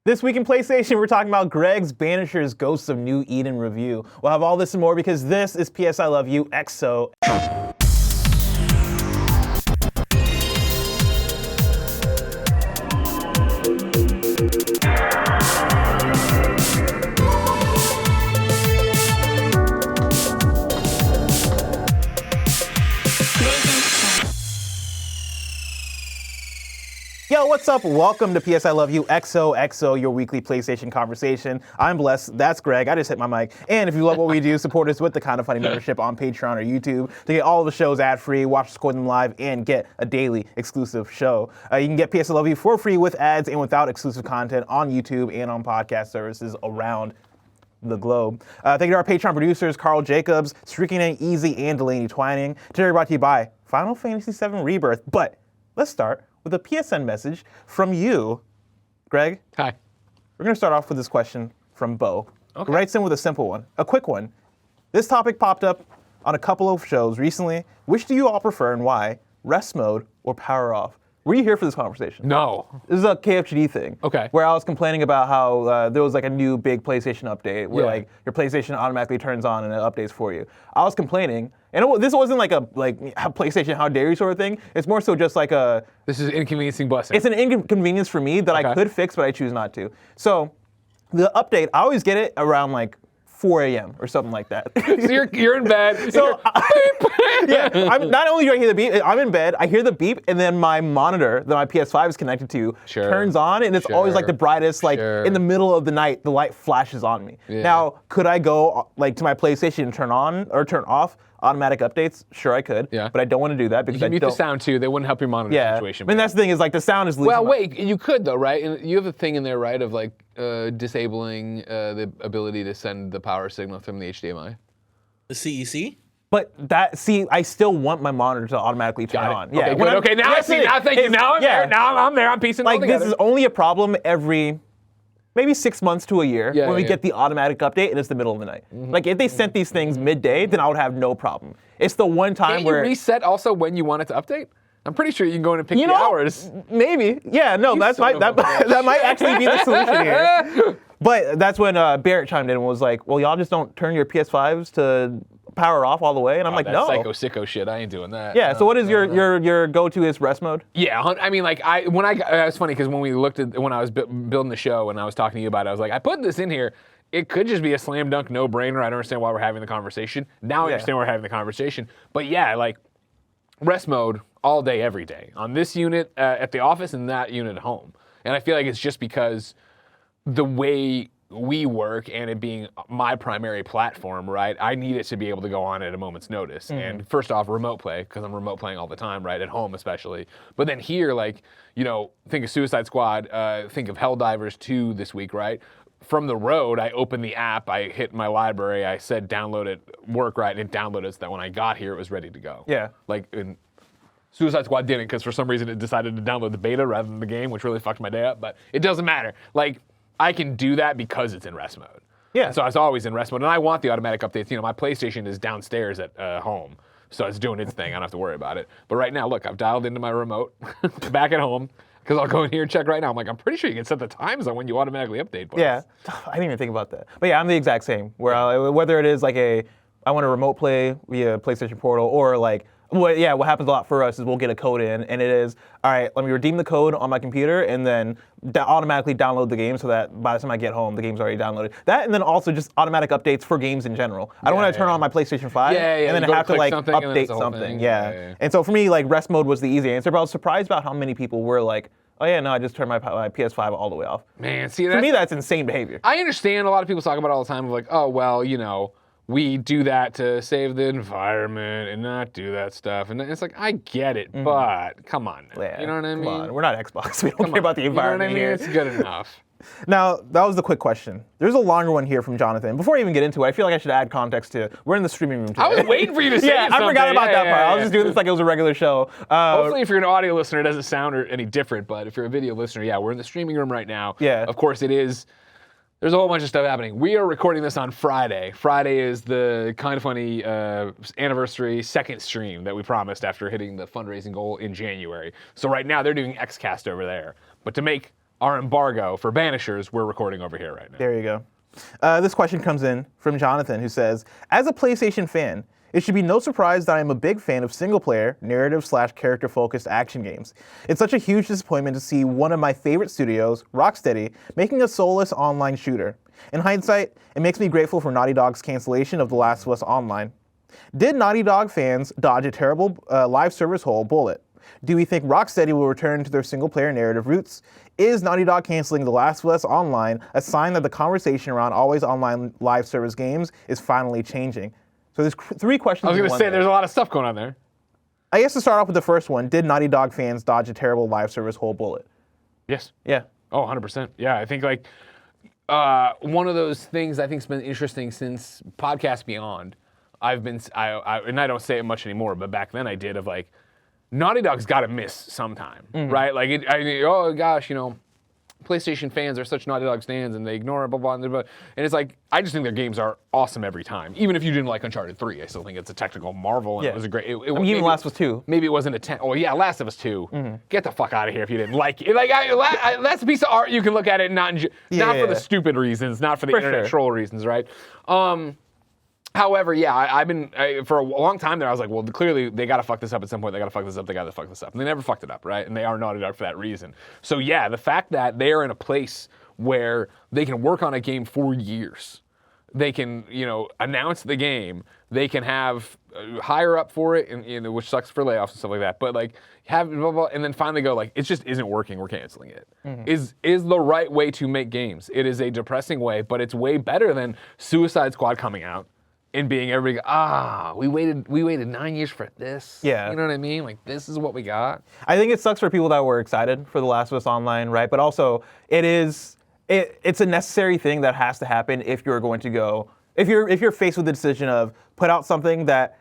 This week in PlayStation, we're talking about Greg's Banishers Ghosts of New Eden review. We'll have all this and more because this is PS I Love You XO. Yo, what's up? Welcome to PS I Love You XOXO, your weekly PlayStation conversation. I'm Blessed, that's Greg, I just hit my mic. And if you love what we do, support us with the Kinda Funny membership on Patreon or YouTube to get all the shows ad-free, watch us record them live, and get a daily exclusive show. You can get PS I Love You for free with ads and without exclusive content on YouTube and on podcast services around the globe. Thank you to our Patreon producers, Carl Jacobs, Streaking and Easy, and Delaney Twining. Today we're brought to you by Final Fantasy VII Rebirth. But let's start with a PSN message from you, Greg. Hi. We're going to start off with this question from Bo. Okay. Who writes in with a simple one, a quick one. This topic popped up on a couple of shows recently. Which do you all prefer and why? Rest mode or power off? Were you here for this conversation? No. This is a KFGD thing. Okay. Where I was complaining about how there was like a new big PlayStation update where like your PlayStation automatically turns on and it updates for you. I was complaining, and this wasn't like a PlayStation how dare you sort of thing. It's more so just like a. This is inconveniencing blessing. It's an inconvenience for me that I could fix, but I choose not to. So the update, I always get it around like 4 a.m. or something like that. So you're in bed. So not only do I hear the beep, I'm in bed, I hear the beep, and then my monitor that my PS5 is connected to turns on, and it's always like the brightest, like in the middle of the night, the light flashes on me. Yeah. Now, could I go like to my PlayStation and turn on or turn off automatic updates? Sure, I could. Yeah. But I don't want to do that because you can mute the sound too. They wouldn't help your monitor situation. I mean, that's the thing is like the sound is. Well, wait, you could though, right? And you have a thing in there, right, of like disabling the ability to send the power signal from the HDMI. The CEC? But I still want my monitor to automatically turn on. Yeah. Okay, good. Okay, now I see. Now thank you. Now I'm there. Now I'm there. I'm piecing it all together. This is only a problem every maybe 6 months to a year when we get the automatic update and it's the middle of the night. Like if they sent these things midday, then I would have no problem. It's the one time Can't where you reset also when you want it to update? I'm pretty sure you can go in and pick the hours. Maybe. Yeah, no, that might actually be the solution here. But that's when Barrett chimed in and was like, well, y'all just don't turn your PS5s to power off all the way? And I'm like, no. Psycho sicko shit. I ain't doing that. Yeah, so what is your go-to is rest mode? Yeah, I mean, like, it's funny because when I was building the show and I was talking to you about it, I was like, I put this in here. It could just be a slam dunk no-brainer. I don't understand why we're having the conversation. Now I understand we're having the conversation. But yeah, like, rest mode all day, every day. On this unit at the office and that unit at home. And I feel like it's just because the way we work and it being my primary platform, right? I need it to be able to go on at a moment's notice. And first off, remote play, because I'm remote playing all the time, right? At home especially. But then here, like, think of Suicide Squad, think of Helldivers 2 this week, right? From the road, I opened the app, I hit my library, I said download it, work right, and it downloaded so that when I got here, it was ready to go. Yeah. Like, Suicide Squad didn't, because for some reason it decided to download the beta rather than the game, which really fucked my day up, but it doesn't matter. Like, I can do that because it's in rest mode. Yeah. So I was always in rest mode, and I want the automatic updates. My PlayStation is downstairs at home, so it's doing its thing. I don't have to worry about it. But right now, look, I've dialed into my remote back at home, because I'll go in here and check right now. I'm like, I'm pretty sure you can set the times on when you automatically update buttons. Yeah, I didn't even think about that. But yeah, I'm the exact same, where whether it is like I want to remote play via PlayStation Portal, or like, what happens a lot for us is we'll get a code in, and it is, all right, let me redeem the code on my computer, and then automatically download the game so that by the time I get home, the game's already downloaded. That, and then also just automatic updates for games in general. I don't want to turn on my PlayStation 5 and then have to like update something. Yeah. And so for me, like rest mode was the easy answer, but I was surprised about how many people were like, oh yeah, no, I just turned my PS5 all the way off. Man, see, for me, that's insane behavior. I understand a lot of people talk about it all the time of like, oh, well, we do that to save the environment and not do that stuff. And it's like, I get it, but come on now. Yeah, you know what I mean? Come on. We're not Xbox. We don't care about the environment. You know what I mean? It's good enough. Now, that was the quick question. There's a longer one here from Jonathan. Before I even get into it, I feel like I should add context to we're in the streaming room today. I was waiting for you to say something. I forgot about that part. I was just doing this like it was a regular show. Hopefully, if you're an audio listener, it doesn't sound any different. But if you're a video listener, we're in the streaming room right now. Yeah. Of course, it is. There's a whole bunch of stuff happening. We are recording this on Friday. Friday is the Kinda Funny anniversary second stream that we promised after hitting the fundraising goal in January. So right now they're doing XCast over there. But to make our embargo for Banishers, we're recording over here right now. There you go. This question comes in from Jonathan, who says, as a PlayStation fan, it should be no surprise that I am a big fan of single-player, narrative/character-focused action games. It's such a huge disappointment to see one of my favorite studios, Rocksteady, making a soulless online shooter. In hindsight, it makes me grateful for Naughty Dog's cancellation of The Last of Us Online. Did Naughty Dog fans dodge a terrible live service hole bullet? Do we think Rocksteady will return to their single-player narrative roots? Is Naughty Dog canceling The Last of Us Online a sign that the conversation around always online live service games is finally changing? So there's 3 questions. I was going to say, there's a lot of stuff going on there. I guess to start off with the first one, did Naughty Dog fans dodge a terrible live service hole bullet? Yes. Yeah. Oh, 100%. Yeah, I think like one of those things I think's been interesting since Podcast Beyond. And I don't say it much anymore, but back then I did, of like, Naughty Dog's got to miss sometime, right? Like, oh gosh, PlayStation fans are such Naughty Dog stands and they ignore it, blah, blah, blah. And it's like, I just think their games are awesome every time. Even if you didn't like Uncharted 3, I still think it's a technical marvel and it was a great... even Last of Us 2. Maybe it wasn't a 10. Oh, yeah, Last of Us 2. Get the fuck out of here if you didn't like it. Like, that's a piece of art you can look at it not for the stupid reasons, not for the internet troll reasons, right? However, yeah, I've been, for a long time there, I was like, well, clearly they got to fuck this up at some point. They got to fuck this up. They got to fuck this up. And they never fucked it up, right? And they are Naughty Dog for that reason. So yeah, the fact that they are in a place where they can work on a game for years. They can, announce the game. They can have hire up for it, and which sucks for layoffs and stuff like that. But like have blah, blah, and then finally go like, it just isn't working. We're canceling it. Is the right way to make games. It is a depressing way, but it's way better than Suicide Squad coming out and being everybody, we waited 9 years for this. Yeah. You know what I mean? Like, this is what we got. I think it sucks for people that were excited for The Last of Us Online, right? But also, it's a necessary thing that has to happen if you're going to go, if you're faced with the decision of put out something that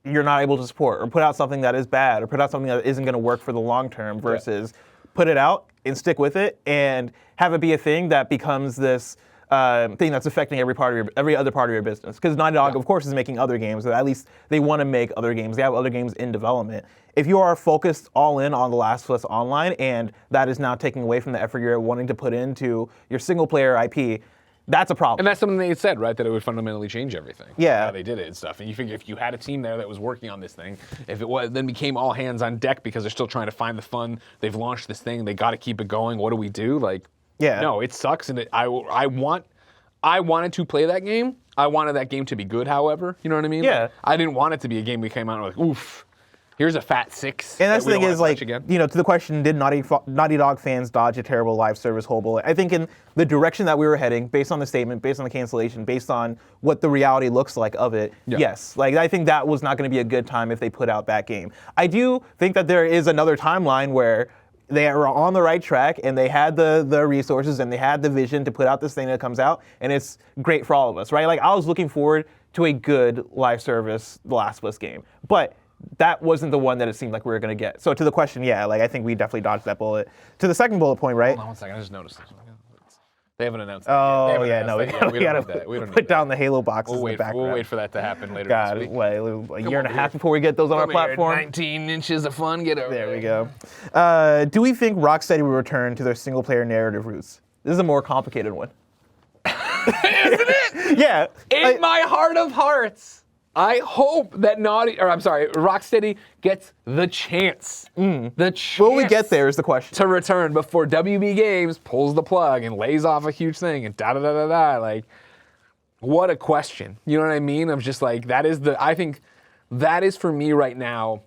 you're not able to support, or put out something that is bad, or put out something that isn't going to work for the long term, versus put it out and stick with it and have it be a thing that becomes this thing that's affecting every other part of your business. Because Naughty Dog, of course, is making other games, or at least they want to make other games. They have other games in development. If you are focused all in on The Last of Us Online, and that is now taking away from the effort you're wanting to put into your single-player IP, that's a problem. And that's something they had said, right? That it would fundamentally change everything. Yeah. How they did it and stuff. And you figure if you had a team there that was working on this thing, if it then became all hands on deck because they're still trying to find the fun, they've launched this thing, they got to keep it going. What do we do? Like, no, it sucks. And I wanted to play that game. I wanted that game to be good, however. You know what I mean? Yeah. Like, I didn't want it to be a game we came out and like, oof, here's a fat 6. And that's the thing is, like, again. to the question, did Naughty Dog fans dodge a terrible live service hole bullet? I think in the direction that we were heading, based on the statement, based on the cancellation, based on what the reality looks like of it, yes. Like, I think that was not going to be a good time if they put out that game. I do think that there is another timeline where they are on the right track and they had the resources and they had the vision to put out this thing that comes out, and it's great for all of us, right? Like, I was looking forward to a good live service The Last of Us game, but that wasn't the one that it seemed like we were going to get. So to the question, yeah, like, I think we definitely dodged that bullet. To the second bullet point, right? Hold on 1 second, I just noticed this. They haven't announced that Oh, yet. yeah, no, we gotta put down the Halo boxes in the background. We'll wait for that to happen later God, this week. wait, a year and a half before we get those on our platform? 19 inches of fun, get over There we go. Do we think Rocksteady will return to their single-player narrative roots? This is a more complicated one. Isn't it? Yeah. In my heart of hearts, I hope that Rocksteady gets the chance. The chance. Will we get there is the question. To return before WB Games pulls the plug and lays off a huge thing and da-da-da-da-da. Like, what a question. You know what I mean? I'm just like, I think that is for me right now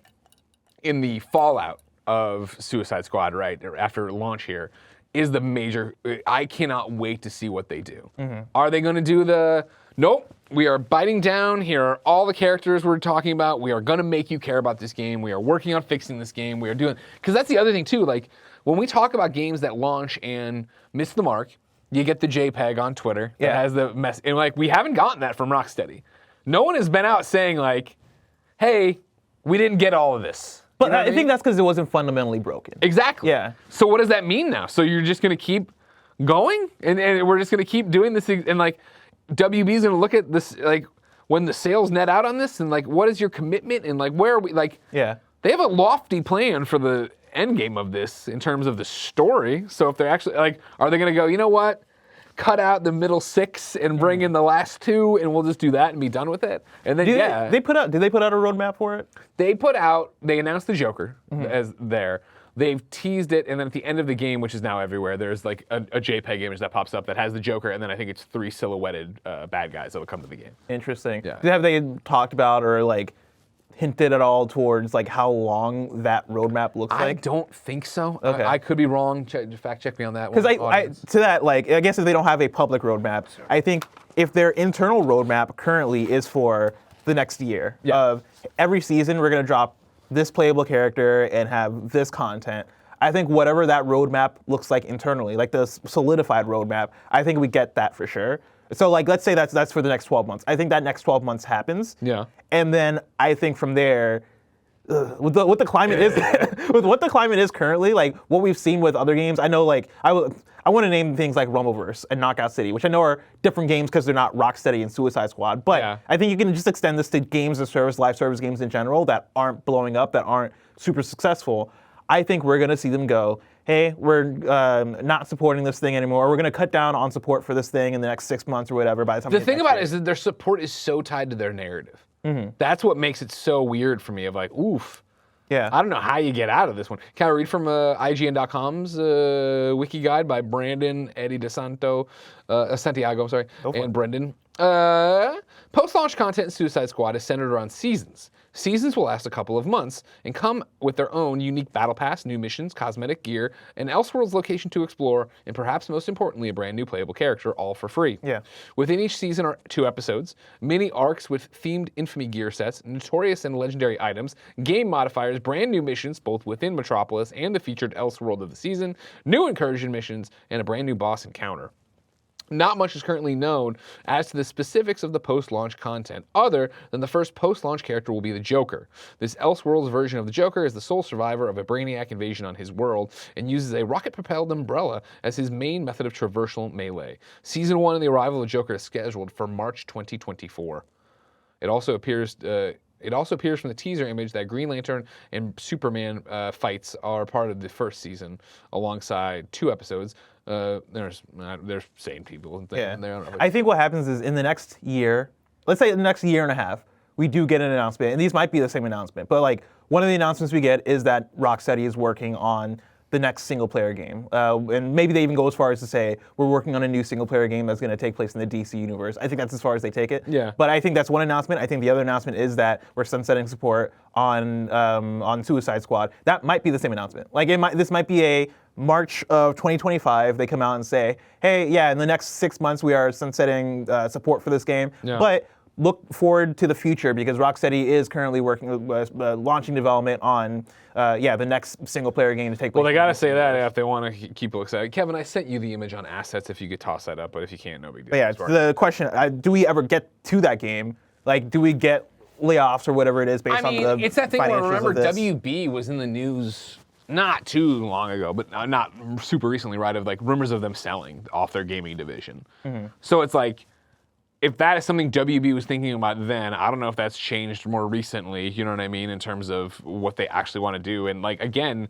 in the fallout of Suicide Squad, right, after launch here, is the major, I cannot wait to see what they do. Are they going to do nope, we are biting down. Here are all the characters we're talking about. We are going to make you care about this game. We are working on fixing this game. We are doing, because that's the other thing too, like, when we talk about games that launch and miss the mark, you get the JPEG on Twitter that has the mess, and like, we haven't gotten that from Rocksteady. No one has been out saying like, hey, we didn't get all of this. But I think that's because it wasn't fundamentally broken. Exactly. Yeah. So what does that mean now? So you're just going to keep going? And we're just going to keep doing this? And like, WB's going to look at this, like, when the sales net out on this, and like, what is your commitment? And like, where are we? Like, yeah, they have a lofty plan for the end game of this in terms of the story. So if they're actually like, are they going to go, you know what? Cut out the middle 6 and bring in the last 2, and we'll just do that and be done with it. And then Did they put out a roadmap for it? They announced the Joker as there. They've teased it, and then at the end of the game, which is now everywhere, there's like a JPEG image that pops up that has the Joker, and then I think it's 3 silhouetted bad guys that will come to the game. Interesting. Yeah. Have they talked about or like hinted at all towards like how long that roadmap looks I like? don't think so. Okay. I could be wrong. Fact check me on that one. Because to that, like, I guess if they don't have a public roadmap, I think if their internal roadmap currently is for the next year of every season we're going to drop this playable character and have this content, I think whatever that roadmap looks like internally, like the solidified roadmap, I think we get that for sure. So like, let's say that's for the next 12 months. I think that next 12 months happens. Yeah. And then I think from there, with what the climate is, with what the climate is currently, like what we've seen with other games, I know like I want to name things like Rumbleverse and Knockout City, which I know are different games because they're not Rocksteady and Suicide Squad. But I think you can just extend this to games as service, live service games in general that aren't blowing up, that aren't super successful. I think we're going to see them go, hey, we're not supporting this thing anymore. We're going to cut down on support for this thing in the next 6 months or whatever. By the time the thing about it is that their support is so tied to their narrative. That's what makes it so weird for me. Of like, oof. Yeah. I don't know how you get out of this one. Can I read from IGN.com's wiki guide by Brandon, Eddie Santiago, and Brendan. Post-launch content in Suicide Squad is centered around seasons. Seasons will last a couple of months and come with their own unique battle pass, new missions, cosmetic gear, an Elseworlds location to explore, and perhaps most importantly, a brand new playable character, all for free. Yeah. Within each season are 2 episodes, mini arcs with themed Infamy gear sets, notorious and legendary items, game modifiers, brand new missions, both within Metropolis and the featured Elseworld of the season, new incursion missions, and a brand new boss encounter. Not much is currently known as to the specifics of the post-launch content, other than the first post-launch character will be the Joker. This Elseworlds version of the Joker is the sole survivor of a Brainiac invasion on his world and uses a rocket-propelled umbrella as his main method of traversal melee. Season 1 and the arrival of the Joker is scheduled for March 2024. It also appears from the teaser image that Green Lantern and Superman fights are part of the first season, alongside 2 episodes. There's sane people and things. Yeah. I think what happens is in the next year, let's say the next year and a half, we do get an announcement, and these might be the same announcement, but like one of the announcements we get is that Rocksteady is working on the next single-player game. And maybe they even go as far as to say, we're working on a new single-player game that's going to take place in the DC universe. I think that's as far as they take it. Yeah. But I think that's one announcement. I think the other announcement is that we're sunsetting support on Suicide Squad. That might be the same announcement. Like this might be a March of 2025, they come out and say, hey, yeah, in the next 6 months we are sunsetting support for this game. Yeah. But look forward to the future because Rocksteady is currently working launching development on the next single player game to take place. Well, they got to say that if they want to keep people excited. Kevin, I sent you the image on assets if you could toss that up, but if you can't, no big deal. But yeah, the question, do we ever get to that game? Like, do we get layoffs or whatever it is based on the it's that thing where remember financials of this? WB was in the news not too long ago, but not super recently, right, of like rumors of them selling off their gaming division. So it's like, if that is something WB was thinking about then, I don't know if that's changed more recently, you know what I mean, in terms of what they actually want to do. And like, again,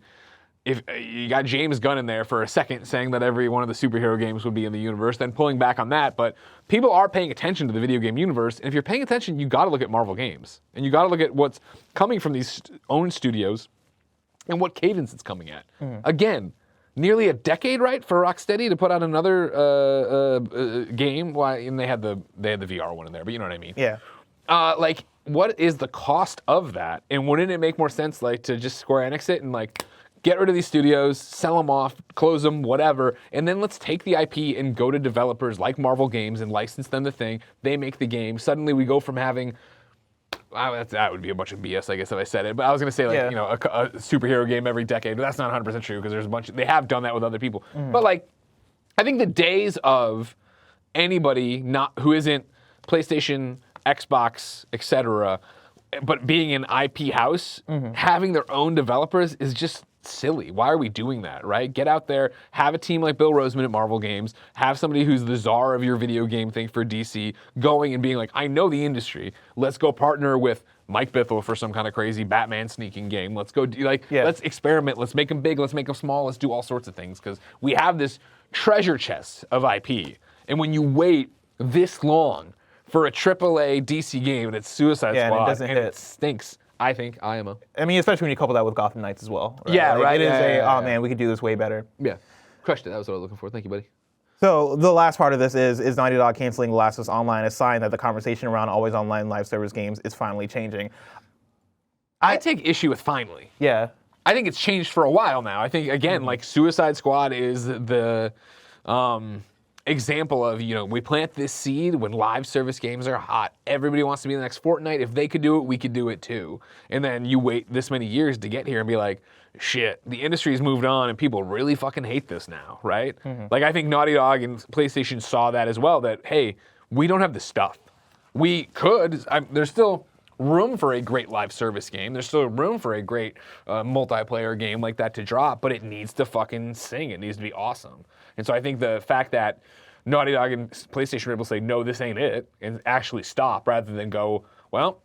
if you got James Gunn in there for a second saying that every one of the superhero games would be in the universe, then pulling back on that, but people are paying attention to the video game universe, and if you're paying attention, you got to look at Marvel games, and you got to look at what's coming from these own studios and what cadence it's coming at. Again, nearly a decade, right, for Rocksteady to put out another game. Why? And they had the VR one in there, but you know what I mean. Yeah. Like, what is the cost of that? And wouldn't it make more sense, like, to just Square Enix it and like get rid of these studios, sell them off, close them, whatever, and then let's take the IP and go to developers like Marvel Games and license them the thing. They make the game. Suddenly, we go from having that would be a bunch of BS, I guess, if I said it. But I was going to say, like, you know, a superhero game every decade. But that's not 100% true because there's a bunch. They have done that with other people. But, like, I think the days of anybody who isn't PlayStation, Xbox, etc., but being an IP house, having their own developers is just silly. Why are we doing that, right? Get out there, have a team like Bill Roseman at Marvel Games, have somebody who's the czar of your video game thing for DC going and being like, I know the industry. Let's go partner with Mike Bithell for some kind of crazy Batman sneaking game. Let's go let's experiment. Let's make them big. Let's make them small. Let's do all sorts of things because we have this treasure chest of IP. And when you wait this long for a AAA DC game and it's Suicide Squad and it doesn't hit. It stinks, I think IMO. I mean, especially when you couple that with Gotham Knights as well. Right? Yeah, right. It is yeah. Oh man, we could do this way better. Yeah, crushed it. That was what I was looking for. Thank you, buddy. So the last part of this is Naughty Dog canceling The Last of Us Online, a sign that the conversation around always online live service games is finally changing. I take issue with finally. Yeah. I think it's changed for a while now. I think, again, like Suicide Squad is the example of, we plant this seed when live service games are hot. Everybody wants to be in the next Fortnite. If they could do it, we could do it too. And then you wait this many years to get here and be like, shit, the industry's moved on and people really fucking hate this now, right? Like, I think Naughty Dog and PlayStation saw that as well, that, hey, we don't have the stuff. We could. There's still room for a great live service game. There's still room for a great multiplayer game like that to drop, but it needs to fucking sing. It needs to be awesome. And so I think the fact that Naughty Dog and PlayStation were able to say, no, this ain't it, and actually stop rather than go, well,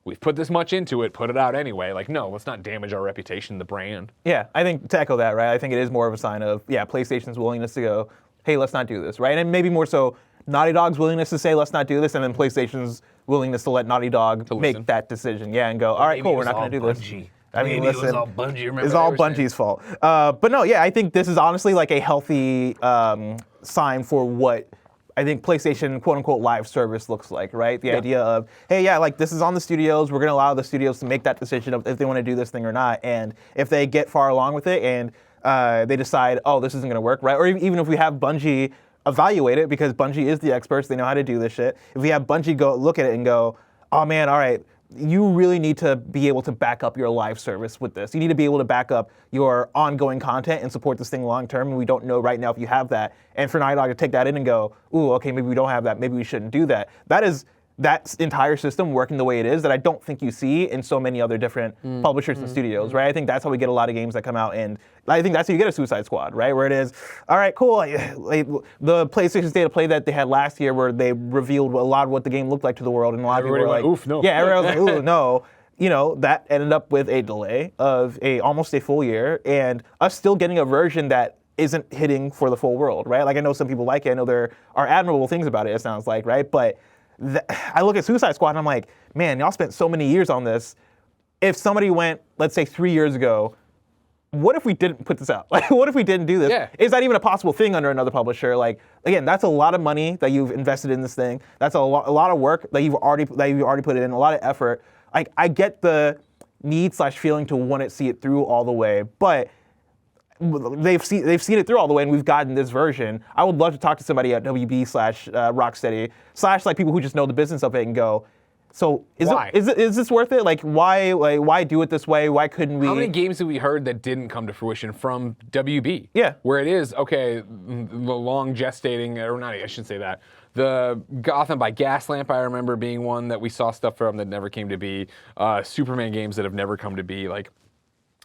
we've put this much into it, put it out anyway. Like, no, let's not damage our reputation, the brand. Yeah, I think to echo that, right, I think it is more of a sign of, PlayStation's willingness to go, hey, let's not do this, right? And maybe more so Naughty Dog's willingness to say, let's not do this, and then PlayStation's willingness to let Naughty Dog make that decision, and go, all right, cool, we're not going to do this. I mean, listen, it was all Bungie. Remember it's all Bungie's fault. But no, I think this is honestly like a healthy sign for what I think PlayStation quote-unquote live service looks like, right? The idea of, hey, like this is on the studios. We're going to allow the studios to make that decision of if they want to do this thing or not. And if they get far along with it and they decide, oh, this isn't going to work, right? Or even if we have Bungie evaluate it, because Bungie is the experts, they know how to do this shit. If we have Bungie go look at it and go, oh man, all right, you really need to be able to back up your live service with this. You need to be able to back up your ongoing content and support this thing long term, and we don't know right now if you have that. And for Naughty Dog to take that in and go, ooh, okay, maybe we don't have that, maybe we shouldn't do that. That is that entire system working the way it is that I don't think you see in so many other different publishers and studios, right? I think that's how we get a lot of games that come out, and I think that's how you get a Suicide Squad, right? Where it is, all right, cool. Like, the PlayStation State of Play that they had last year where they revealed a lot of what the game looked like to the world, and a lot of people were like, oof, no. Yeah, everyone was like, ooh, no. That ended up with a delay of almost a full year, and us still getting a version that isn't hitting for the full world, right? Like, I know some people like it. I know there are admirable things about it sounds like, right? But I look at Suicide Squad and I'm like, man, y'all spent so many years on this. If somebody went, let's say 3 years ago, what if we didn't put this out? Like, what if we didn't do this? Yeah. Is that even a possible thing under another publisher? Like, again, that's a lot of money that you've invested in this thing. That's a lot of work that you've already put in, a lot of effort. Like, I get the need/feeling to want to see it through all the way, but they've seen it through all the way, and we've gotten this version. I would love to talk to somebody at WB/Rocksteady / like people who just know the business of it and go, so is this worth it? Like, why do it this way? Why couldn't we? How many games have we heard that didn't come to fruition from WB? Yeah. Where it is, okay, the long gestating, or not, I shouldn't say that. The Gotham by Gaslamp, I remember being one that we saw stuff from that never came to be. Superman games that have never come to be. Like,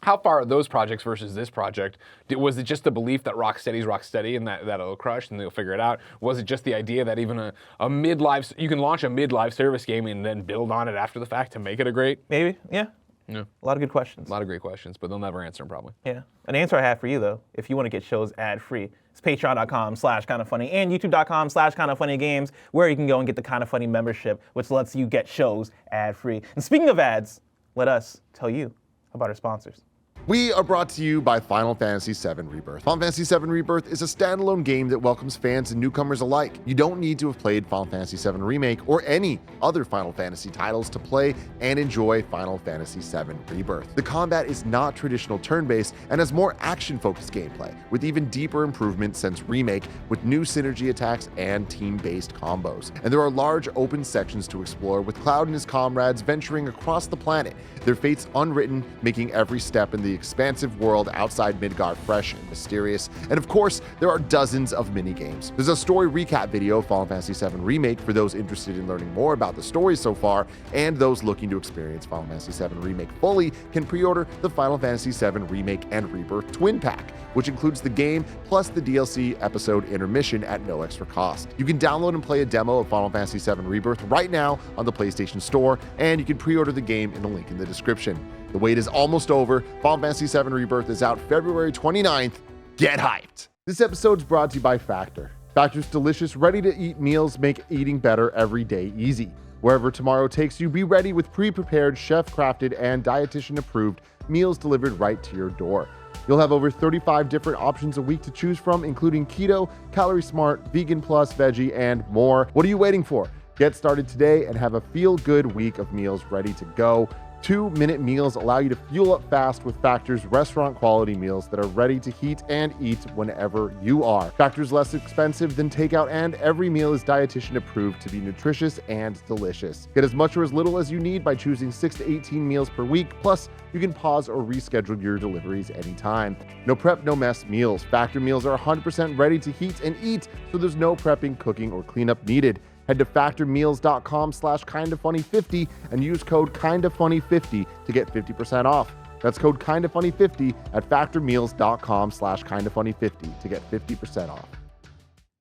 how far are those projects versus this project? Was it just the belief that Rocksteady's Rocksteady and that it'll crush and they'll figure it out? Was it just the idea that even a mid-live, you can launch a mid-live service game and then build on it after the fact to make it a great? Maybe, yeah. Yeah. A lot of good questions. A lot of great questions, but they'll never answer them probably. Yeah. An answer I have for you, though, if you want to get shows ad-free, it's patreon.com/kindafunny and youtube.com/kindafunnygames, where you can go and get the Kinda Funny membership, which lets you get shows ad-free. And speaking of ads, let us tell you about our sponsors. We are brought to you by Final Fantasy VII Rebirth. Final Fantasy VII Rebirth is a standalone game that welcomes fans and newcomers alike. You don't need to have played Final Fantasy VII Remake or any other Final Fantasy titles to play and enjoy Final Fantasy VII Rebirth. The combat is not traditional turn-based and has more action-focused gameplay, with even deeper improvements since Remake, with new synergy attacks and team-based combos. And there are large open sections to explore, with Cloud and his comrades venturing across the planet, their fates unwritten, making every step in the the expansive world outside Midgard fresh and mysterious. And of course, there are dozens of mini-games. There's a story recap video of Final Fantasy VII Remake for those interested in learning more about the story so far, and those looking to experience Final Fantasy VII Remake fully can pre-order the Final Fantasy VII Remake and Rebirth Twin Pack, which includes the game plus the DLC episode intermission at no extra cost. You can download and play a demo of Final Fantasy VII Rebirth right now on the PlayStation Store, and you can pre-order the game in the link in the description. The wait is almost over. Final Fantasy VII Rebirth is out February 29th. Get hyped! This episode is brought to you by Factor. Factor's delicious, ready-to-eat meals make eating better every day easy. Wherever tomorrow takes you, be ready with pre-prepared, chef-crafted, and dietitian-approved meals delivered right to your door. You'll have over 35 different options a week to choose from, including keto, calorie smart, vegan plus, veggie, and more. What are you waiting for? Get started today and have a feel-good week of meals ready to go. 2-minute meals allow you to fuel up fast with Factor's restaurant-quality meals that are ready to heat and eat whenever you are. Factor's less expensive than takeout, and every meal is dietitian-approved to be nutritious and delicious. Get as much or as little as you need by choosing 6 to 18 meals per week, plus you can pause or reschedule your deliveries anytime. No prep, no mess meals. Factor meals are 100% ready to heat and eat, so there's no prepping, cooking, or cleanup needed. Head to factormeals.com/kindafunny50 and use code kindafunny50 to get 50% off. That's code kindafunny50 at factormeals.com/kindafunny50 to get 50% off.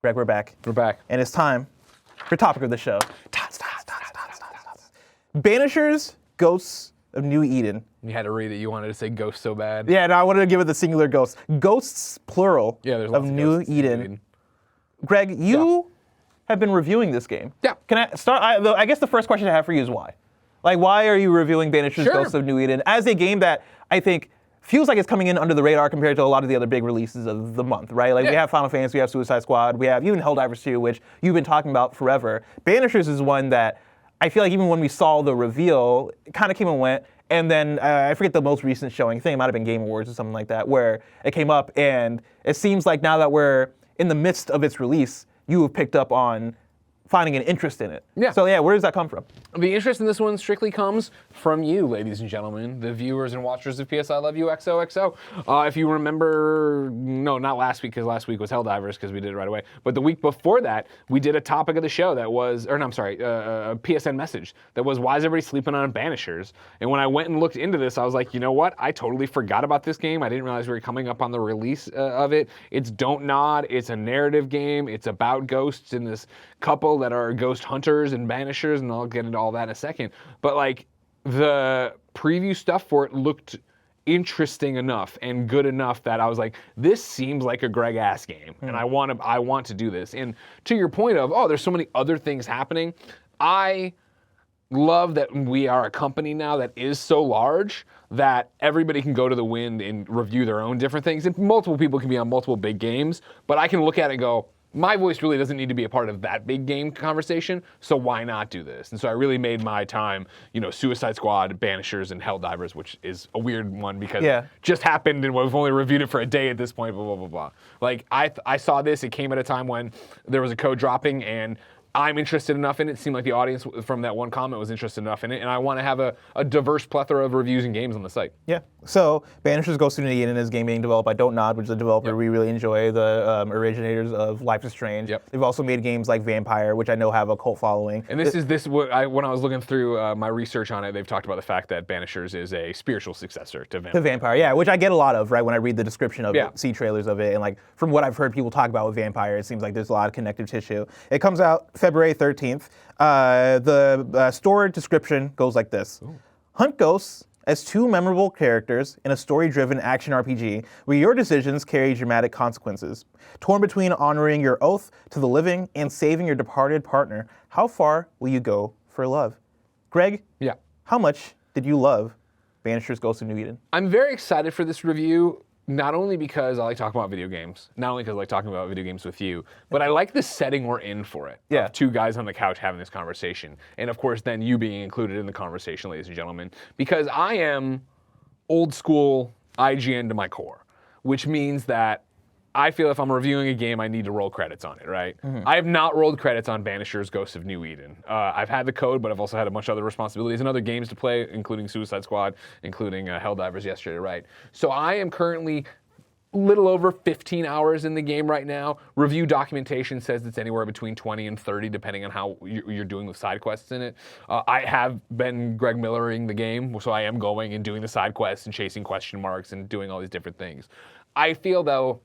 Greg, we're back. We're back. And it's time for topic of the show. Banishers, Ghosts of New Eden. You had to read it. You wanted to say ghost so bad. Yeah, no, I wanted to give it the singular ghost. Ghosts, plural, Yeah, there's of lots of New ghosts in Eden. Greg, you have been reviewing this game. Yeah. Can I start? I guess the first question I have for you is why? Like, why are you reviewing Banishers, Sure. Ghosts of New Eden as a game that I think feels like it's coming in under the radar compared to a lot of the other big releases of the month, right? Like, we have Final Fantasy, we have Suicide Squad, we have even Helldivers 2, which you've been talking about forever. Banishers is one that I feel like even when we saw the reveal, it kind of came and went. And then I forget the most recent showing. I think it might have been Game Awards or something like that, where it came up, and it seems like now that we're in the midst of its release, you have picked up on finding an interest in it. Yeah. So yeah, where does that come from? The interest in this one strictly comes from you, ladies and gentlemen, the viewers and watchers of PS I Love You XOXO. If you remember, no, not last week, because last week was Helldivers, because we did it right away. But the week before that, we did a topic of the show that was, or no, I'm sorry, a PSN message that was, why is everybody sleeping on Banishers? And when I went and looked into this, I was like, you know what? I totally forgot about this game. I didn't realize we were coming up on the release of it. It's Don't Nod. It's a narrative game. It's about ghosts and this couple that are ghost hunters and banishers, and I'll get into all that in a second. But like, the preview stuff for it looked interesting enough and good enough that I was like, this seems like a Greg ass game, and I want to do this. And to your point of, oh, there's so many other things happening, I love that we are a company now that is so large that everybody can go to the Wind and review their own different things, and multiple people can be on multiple big games, but I can look at it and go, my voice really doesn't need to be a part of that big game conversation, so why not do this? And so I really made my time, Suicide Squad, Banishers, and Helldivers, which is a weird one because it just happened and we've only reviewed it for a day at this point, blah, blah, blah, blah. Like, I saw this, it came at a time when there was a code dropping, and I'm interested enough in it. It seemed like the audience from that one comment was interested enough in it, and I want to have a diverse plethora of reviews and games on the site. Yeah. So Banishers Ghosts of New Eden is a game being developed by Don't Nod, which is a developer we really enjoy, the originators of Life is Strange. They've also made games like Vampire, which I know have a cult following. And when I was looking through my research on it, they've talked about the fact that Banishers is a spiritual successor to Vampire. To Vampire, yeah, which I get a lot of, right, when I read the description of it, see trailers of it, and like from what I've heard people talk about with Vampire, it seems like there's a lot of connective tissue. It comes out February 13th. The story description goes like this. Ooh. Hunt ghosts as two memorable characters in a story-driven action RPG where your decisions carry dramatic consequences. Torn between honoring your oath to the living and saving your departed partner, how far will you go for love? Greg, how much did you love Banishers Ghosts of New Eden? I'm very excited for this review, not only because I like talking about video games, not only because I like talking about video games with you, but I like the setting we're in for it. Yeah. Of two guys on the couch having this conversation. And of course, then you being included in the conversation, ladies and gentlemen, because I am old school IGN to my core, which means that I feel if I'm reviewing a game, I need to roll credits on it, right? I have not rolled credits on Banishers Ghosts of New Eden. I've had the code, but I've also had a bunch of other responsibilities and other games to play, including Suicide Squad, including Helldivers yesterday, right? So I am currently little over 15 hours in the game right now. Review documentation says it's anywhere between 20 and 30, depending on how you're doing the side quests in it. I have been Greg Millering the game, so I am going and doing the side quests and chasing question marks and doing all these different things. I feel, though,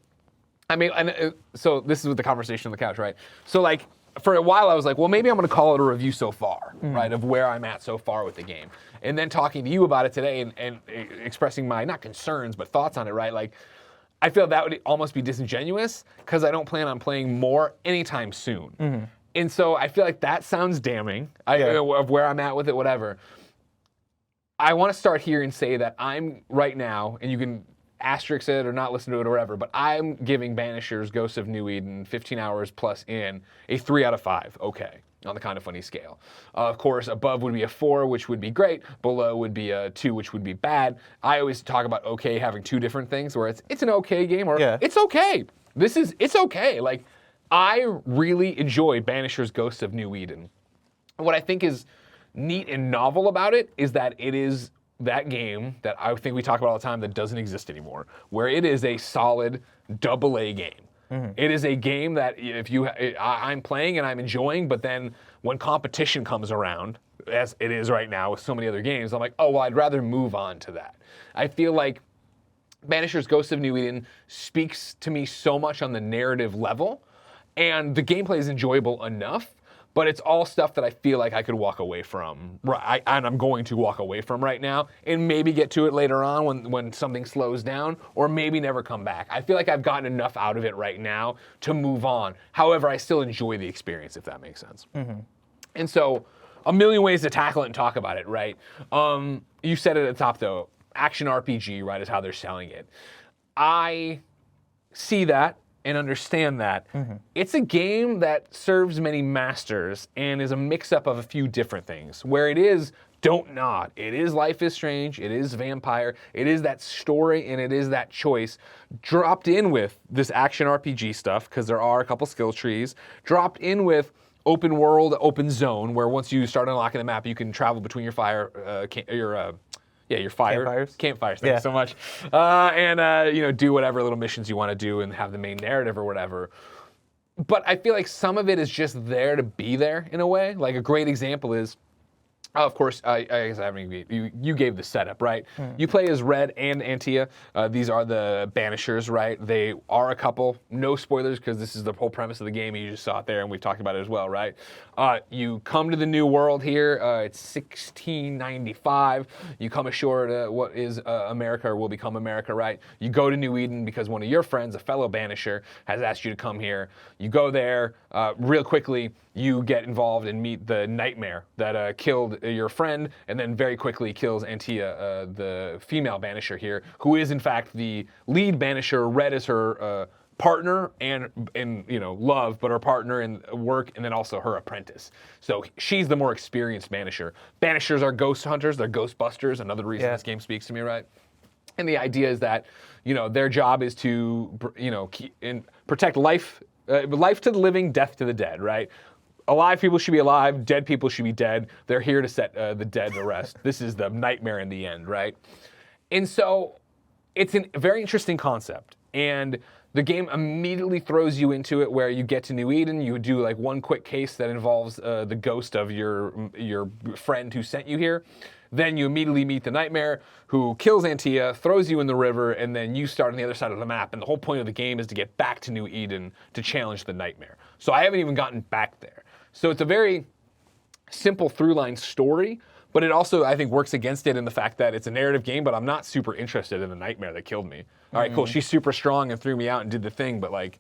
so this is with the conversation on the couch, right? So, like, for a while I was like, well, maybe I'm going to call it a review so far, right, of where I'm at so far with the game. And then talking to you about it today and expressing my, not concerns, but thoughts on it, right? Like, I feel that would almost be disingenuous because I don't plan on playing more anytime soon. And so I feel like that sounds damning of where I'm at with it, whatever. I want to start here and say that I'm right now, and you can asterisk it or not listen to it or whatever, but I'm giving Banishers Ghosts of New Eden 15 hours plus in a 3 out of 5, okay, on the Kind of Funny scale. Of course, above would be a 4, which would be great. Below would be a 2, which would be bad. I always talk about okay having two different things, where it's an okay game or it's okay. It's okay. Like, I really enjoy Banishers Ghosts of New Eden. What I think is neat and novel about it is that it is that game that I think we talk about all the time that doesn't exist anymore, where it is a solid AA game. It is a game that I'm playing and I'm enjoying, but then when competition comes around, as it is right now with so many other games, I'm like, oh, well, I'd rather move on to that. I feel like Banishers Ghosts of New Eden speaks to me so much on the narrative level, and the gameplay is enjoyable enough, but it's all stuff that I feel like I could walk away from, and I'm going to walk away from right now, and maybe get to it later on when something slows down, or maybe never come back. I feel like I've gotten enough out of it right now to move on. However, I still enjoy the experience, if that makes sense. And so, a million ways to tackle it and talk about it, right? You said it at the top, though. Action RPG, right, is how they're selling it. I see that and understand that. It's a game that serves many masters and is a mix-up of a few different things. Where it is Don't Nod, it is Life is Strange, it is Vampire, it is that story, and it is that choice, dropped in with this action RPG stuff, because there are a couple skill trees, dropped in with open world, open zone, where once you start unlocking the map, you can travel between your campfires. Thank you so much. And do whatever little missions you want to do and have the main narrative or whatever. But I feel like some of it is just there to be there in a way. Like a great example is, of course, I guess I haven't you gave the setup, right? You play as Red and Antia. These are the Banishers, right? They are a couple. No spoilers, because this is the whole premise of the game. You just saw it there, and we've talked about it as well, right? You come to the new world here. It's 1695. You come ashore to what is America, or will become America, right? You go to New Eden because one of your friends, a fellow Banisher, has asked you to come here. You go there real quickly. You get involved and meet the Nightmare that killed your friend, and then very quickly kills Antia, the female Banisher here, who is in fact the lead Banisher. Red is her partner and love, but her partner in work, and then also her apprentice. So she's the more experienced Banisher. Banishers are ghost hunters. They're ghostbusters. Another reason this game speaks to me, right? And the idea is that their job is to protect life, life to the living, death to the dead, right? Alive people should be alive, dead people should be dead. They're here to set the dead to rest. This is the nightmare in the end, right? And so it's a very interesting concept. And the game immediately throws you into it, where you get to New Eden, you do like one quick case that involves the ghost of your friend who sent you here. Then you immediately meet the Nightmare, who kills Antia, throws you in the river, and then you start on the other side of the map. And the whole point of the game is to get back to New Eden to challenge the Nightmare. So I haven't even gotten back there. So it's a very simple through-line story, but it also, I think, works against it in the fact that it's a narrative game, but I'm not super interested in the Nightmare that killed me. All right, cool, she's super strong and threw me out and did the thing, but like,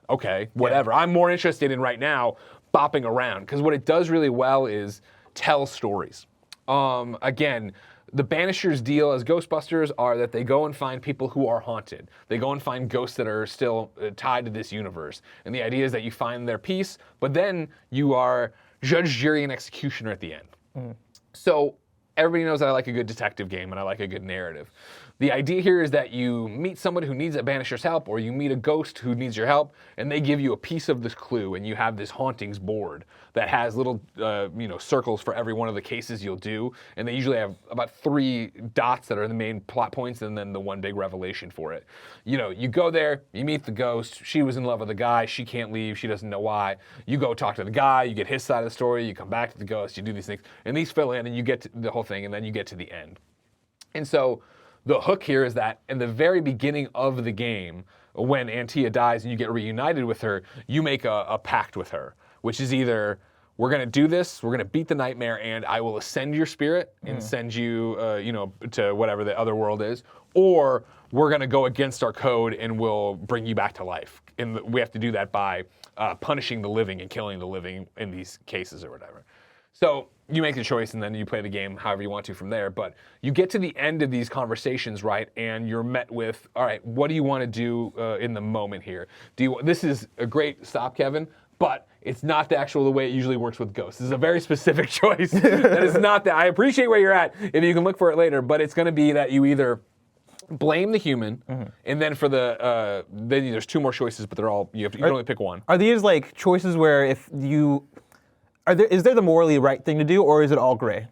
okay, whatever. I'm more interested in right now bopping around, because what it does really well is tell stories. Again, the Banishers' deal as Ghostbusters are that they go and find people who are haunted. They go and find ghosts that are still tied to this universe. And the idea is that you find their peace, but then you are judge, jury, and executioner at the end. So everybody knows that I like a good detective game and I like a good narrative. The idea here is that you meet someone who needs a Banisher's help, or you meet a ghost who needs your help, and they give you a piece of this clue, and you have this hauntings board that has little circles for every one of the cases you'll do, and they usually have about 3 dots that are the main plot points, and then the one big revelation for it. You go there, you meet the ghost, she was in love with the guy, she can't leave, she doesn't know why. You go talk to the guy, you get his side of the story, you come back to the ghost, you do these things, and these fill in, and you get to the whole thing, and then you get to the end. And so the hook here is that in the very beginning of the game, when Antia dies and you get reunited with her, you make a pact with her, which is either we're going to do this, we're going to beat the nightmare, and I will ascend your spirit and send you, to whatever the other world is, or we're going to go against our code and we'll bring you back to life. And we have to do that by punishing the living and killing the living in these cases or whatever. So you make the choice and then you play the game however you want to from there. But you get to the end of these conversations, right? And you're met with, all right, what do you want to do in the moment here? This is a great stop, Kevin, but it's not the way it usually works with ghosts. This is a very specific choice. That is not that. I appreciate where you're at if you can look for it later, but it's going to be that you either blame the human, and then for the then there's 2 more choices, but you can only pick one. Are these like choices where if you is there the morally right thing to do, or is it all gray?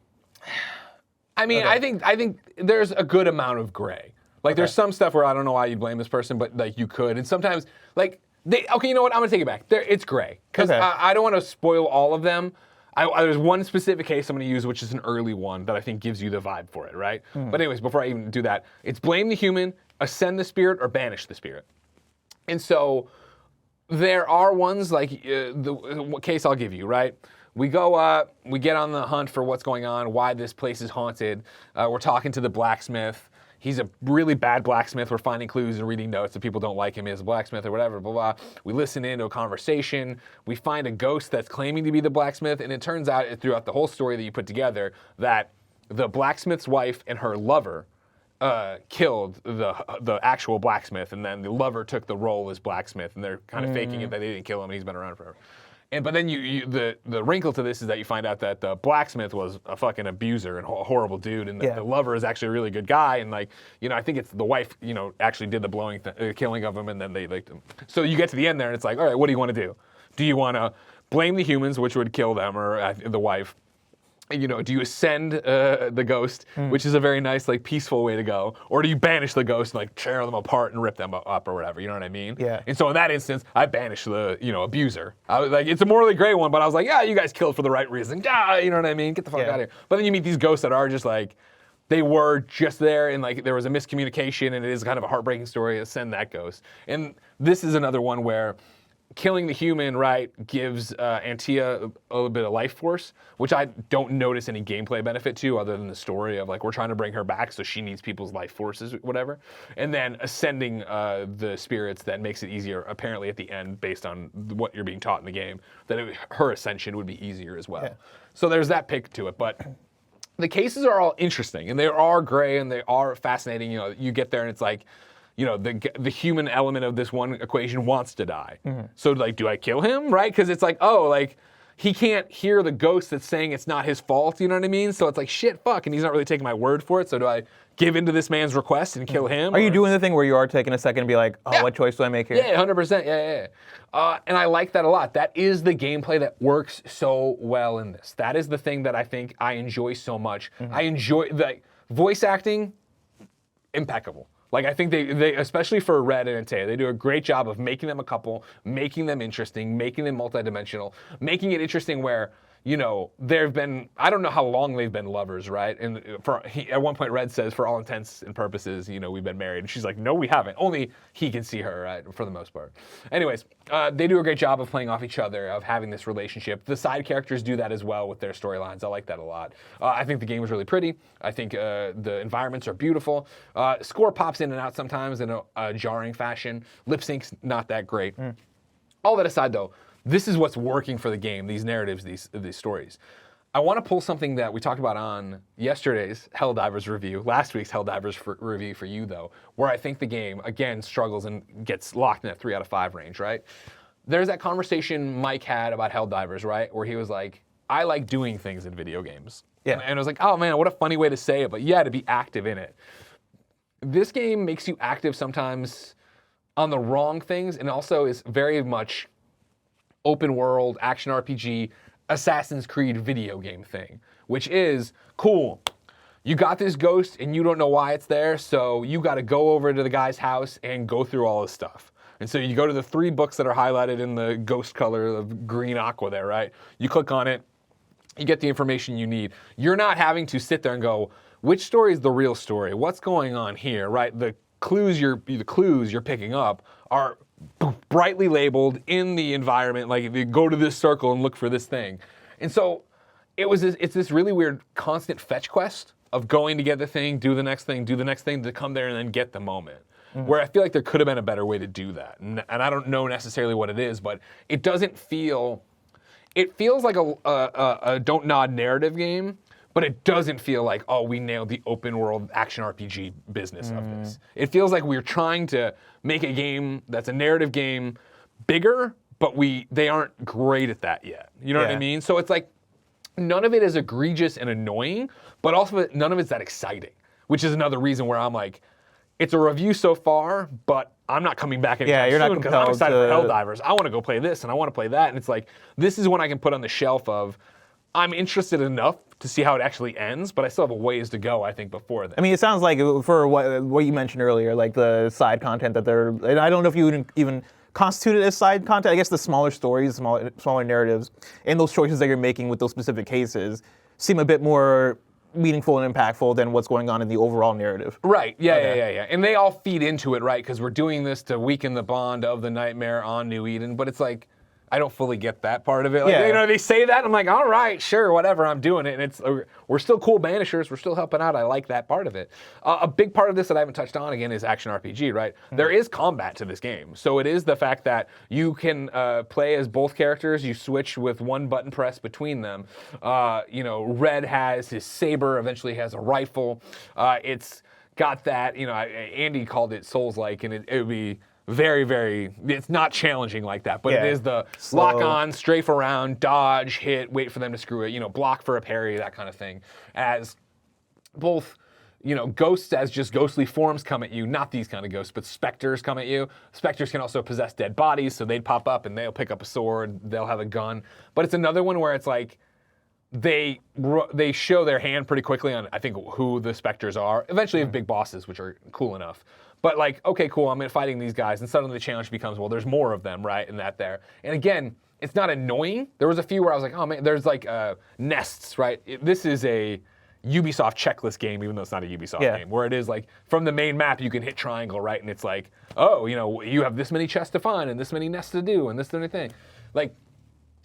I mean, okay. I think there's a good amount of gray. Like there's some stuff where I don't know why you'd blame this person, but like you could, and sometimes like you know what? I'm gonna take it back. It's gray because I don't want to spoil all of them. There's one specific case I'm going to use, which is an early one that I think gives you the vibe for it, right? But anyways, before I even do that, it's blame the human, ascend the spirit, or banish the spirit. And so there are ones like the case I'll give you, right? We go, we get on the hunt for what's going on, why this place is haunted. We're talking to the blacksmith. He's a really bad blacksmith. We're finding clues and reading notes that people don't like him as a blacksmith or whatever, blah, blah. We listen into a conversation. We find a ghost that's claiming to be the blacksmith, and it turns out throughout the whole story that you put together that the blacksmith's wife and her lover killed the actual blacksmith, and then the lover took the role as blacksmith, and they're kind of faking it that they didn't kill him, and he's been around forever. But then the wrinkle to this is that you find out that the blacksmith was a fucking abuser and a horrible dude, and the lover is actually a really good guy, and I think it's the wife, actually did the killing of him, and then they liked him. So you get to the end there, and it's like, all right, what do you want to do? Do you want to blame the humans, which would kill them, or the wife? Do you ascend the ghost, which is a very nice, peaceful way to go, or do you banish the ghost and tear them apart and rip them up or whatever? You know what I mean? Yeah. And so in that instance, I banish the abuser. I was like, it's a morally gray one, but I was like, yeah, you guys killed for the right reason. Yeah, you know what I mean? Get the fuck out of here. But then you meet these ghosts that are just they were just there, and there was a miscommunication, and it is kind of a heartbreaking story. Ascend that ghost. And this is another one where killing the human, right, gives Antia a little bit of life force, which I don't notice any gameplay benefit to other than the story of we're trying to bring her back, so she needs people's life forces, whatever. And then ascending the spirits that makes it easier, apparently at the end, based on what you're being taught in the game, that her ascension would be easier as well. Yeah. So there's that pick to it, but the cases are all interesting, and they are gray, and they are fascinating. You get there, and it's the human element of this one equation wants to die. So do I kill him, right? Because it's he can't hear the ghost that's saying it's not his fault, you know what I mean? So it's shit, fuck, and he's not really taking my word for it, so do I give into this man's request and kill him? Are you doing the thing where you are taking a second and be like, what choice do I make here? Yeah, 100%, yeah. And I like that a lot. That is the gameplay that works so well in this. That is the thing that I think I enjoy so much. I enjoy, voice acting, impeccable. I think they especially for Red and Antea, they do a great job of making them a couple, making them interesting, making them multidimensional, making it interesting where, they've been, I don't know how long they've been lovers, right? And at one point Red says, for all intents and purposes, we've been married. And she's like, no, we haven't. Only he can see her, right? For the most part. Anyways, they do a great job of playing off each other, of having this relationship. The side characters do that as well with their storylines. I like that a lot. I think the game is really pretty. I think the environments are beautiful. Score pops in and out sometimes in a jarring fashion. Lip sync's not that great. All that aside, though, this is what's working for the game, these narratives, these stories. I want to pull something that we talked about on yesterday's Helldivers review, last week's Helldivers review for you, though, where I think the game, again, struggles and gets locked in that 3 out of 5 range, right? There's that conversation Mike had about Helldivers, right, where he was like, I like doing things in video games. Yeah. And I was like, oh man, what a funny way to say it, but yeah, to be active in it. This game makes you active sometimes on the wrong things, and also is very much open world, action RPG, Assassin's Creed video game thing, which is cool. You got this ghost and you don't know why it's there, so you got to go over to the guy's house and go through all his stuff. And so you go to the 3 books that are highlighted in the ghost color of green aqua there, right? You click on it, you get the information you need. You're not having to sit there and go, which story is the real story? What's going on here, right? The clues you're picking up are brightly labeled in the environment, like if you go to this circle and look for this thing. And so it's this really weird constant fetch quest of going to get the thing, do the next thing, to come there and then get the moment. Where I feel like there could have been a better way to do that. And I don't know necessarily what it is, but it doesn't feel, it feels like a don't nod narrative game, but it doesn't feel like, oh, we nailed the open world action RPG business of this. It feels like we're trying to make a game that's a narrative game bigger, but they aren't great at that yet. You know what I mean? So it's like, none of it is egregious and annoying, but also none of it's that exciting, which is another reason where I'm like, it's a review so far, but I'm not coming back anytime you're not soon because I'm compelled excited to- for Helldivers. I want to go play this and I want to play that, and it's like, this is one I can put on the shelf of, I'm interested enough to see how it actually ends, but I still have a ways to go, I think, before then. I mean, it sounds like for what you mentioned earlier, like the side content that they're, and I don't know if you would even constitute it as side content. I guess the smaller stories, smaller narratives, and those choices that you're making with those specific cases seem a bit more meaningful and impactful than what's going on in the overall narrative. Right, yeah. And they all feed into it, right? Because we're doing this to weaken the bond of the nightmare on New Eden, but it's like, I don't fully get that part of it. Like, you know, they say that, and I'm like, all right, sure, whatever, I'm doing it. And it's we're still cool Banishers, we're still helping out. I like that part of it. A big part of this that I haven't touched on, again, is action RPG, right? There is combat to this game. So it is the fact that you can play as both characters. You switch with one button press between them. You know, Red has his saber, eventually has a rifle. It's got that, you know, Andy called it Souls-like, and it would be very, very, it's not challenging like that, but it is the slow. lock on, strafe around, dodge, hit, wait for them to screw it, you know, block for a parry, that kind of thing. As both, you know, ghosts as just ghostly forms come at you, not these kind of ghosts, but specters come at you. Specters can also possess dead bodies, so they'd pop up and they'll pick up a sword, they'll have a gun. But it's another one where it's like, they show their hand pretty quickly on, I think, who the specters are. Eventually you have big bosses, which are cool enough. But like, okay, cool, I'm fighting these guys, and suddenly the challenge becomes, well, there's more of them, right, and that there. And again, it's not annoying. There was a few where I was like, oh man, there's like nests, right? This is a Ubisoft checklist game, even though it's not a Ubisoft game, where it is like, from the main map, you can hit triangle, right, and it's like, oh, you know, you have this many chests to find, and this many nests to do, and this many thing. Like,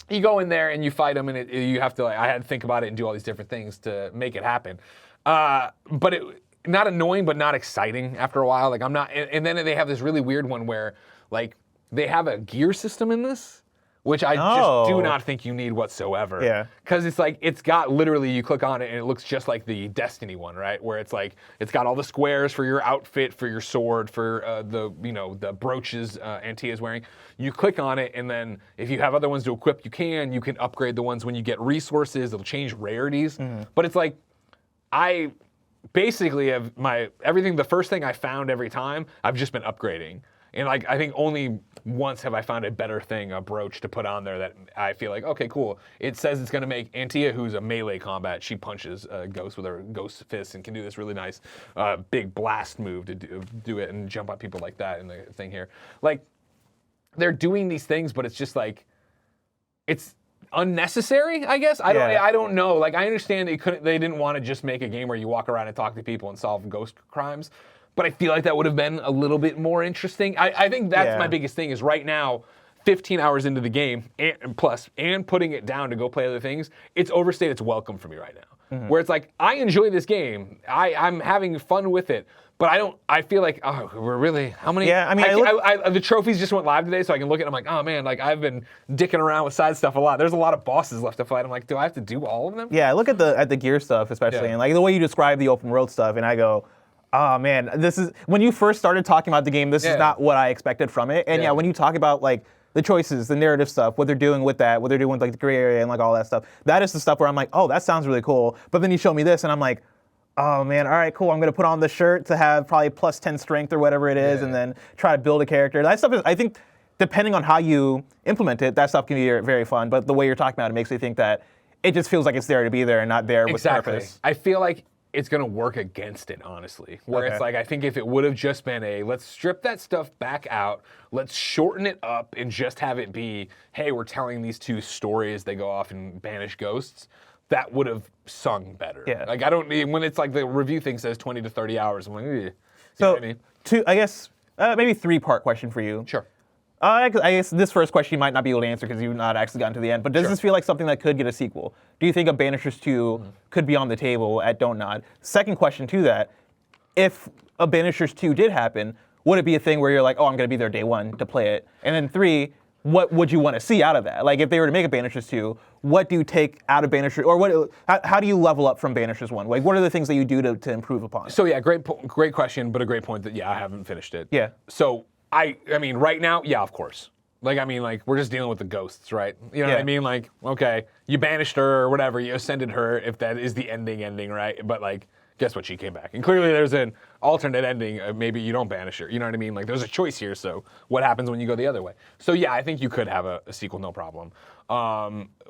you go in there and you fight them, and you have to, like, I had to think about it and do all these different things to make it happen. But it, not annoying, but not exciting after a while. Like, I'm not, and then they have this really weird one where, like, they have a gear system in this, which I just do not think you need whatsoever. Yeah. Because it's like, it's got literally, you click on it and it looks just like the Destiny one, right? Where it's like, it's got all the squares for your outfit, for your sword, for the, you know, the brooches Antia's wearing. You click on it, and then if you have other ones to equip, you can upgrade the ones when you get resources. It'll change rarities. But it's like, I basically have everything, the first thing I found every time, I've just been upgrading. And like, I think only once have I found a better thing, a brooch to put on there that I feel like, okay, cool. It says it's gonna make Antia, who's a melee combat, she punches ghosts with her ghost fist and can do this really nice big blast move to do it and jump on people like that in the thing here. Like, they're doing these things, but it's just like, it's unnecessary, I guess. I don't know. Like, I understand they didn't want to just make a game where you walk around and talk to people and solve ghost crimes, but I feel like that would have been a little bit more interesting. I think that's my biggest thing is right now, 15 hours into the game and putting it down to go play other things, it's overstayed its welcome for me right now. Where it's like, I enjoy this game. I'm having fun with it. But I feel like, oh, we're really, how many? Yeah, I mean, the trophies just went live today, so I can look at it, I'm like, oh man, like, I've been dicking around with side stuff a lot. There's a lot of bosses left to fight. I'm like, do I have to do all of them? Yeah, I look at the gear stuff especially, and like the way you describe the open world stuff, and I go, oh man, this is, when you first started talking about the game, this is not what I expected from it. And when you talk about like the choices, the narrative stuff, what they're doing with that, what they're doing with like the gray area and like all that stuff. That is the stuff where I'm like, oh, that sounds really cool. But then you show me this and I'm like, oh man, all right, cool. I'm gonna put on the shirt to have probably plus 10 strength or whatever it is, and then try to build a character. That stuff is, I think, depending on how you implement it, that stuff can be very fun. But the way you're talking about it makes me think that it just feels like it's there to be there and not there with purpose. I feel like it's going to work against it, honestly. Where it's like, I think if it would have just been let's strip that stuff back out, let's shorten it up and just have it be, hey, we're telling these two stories, they go off and banish ghosts, that would have sung better. Yeah. Like, I don't need, when it's like the review thing says 20 to 30 hours, I'm like, you So, know what I mean? I guess, maybe 3-part question for you. Sure. I guess this first question you might not be able to answer because you've not actually gotten to the end, but does this feel like something that could get a sequel? Do you think a Banishers 2 could be on the table at Don't Nod? Second question to that, if a Banishers 2 did happen, would it be a thing where you're like, oh, I'm going to be there day one to play it? And then 3, what would you want to see out of that? Like, if they were to make a Banishers 2, what do you take out of Banishers, or how do you level up from Banishers 1? Like, what are the things that you do to improve upon? So yeah, great question, but a great point that, I haven't finished it. Yeah. So, I mean, right now, of course. Like, I mean, like, we're just dealing with the ghosts, right? You know what I mean? Like, okay, you banished her or whatever, you ascended her, if that is the ending, right? But, like, guess what? She came back. And clearly there's an alternate ending. Maybe you don't banish her. You know what I mean? Like, there's a choice here, so what happens when you go the other way? So, yeah, I think you could have a sequel, no problem.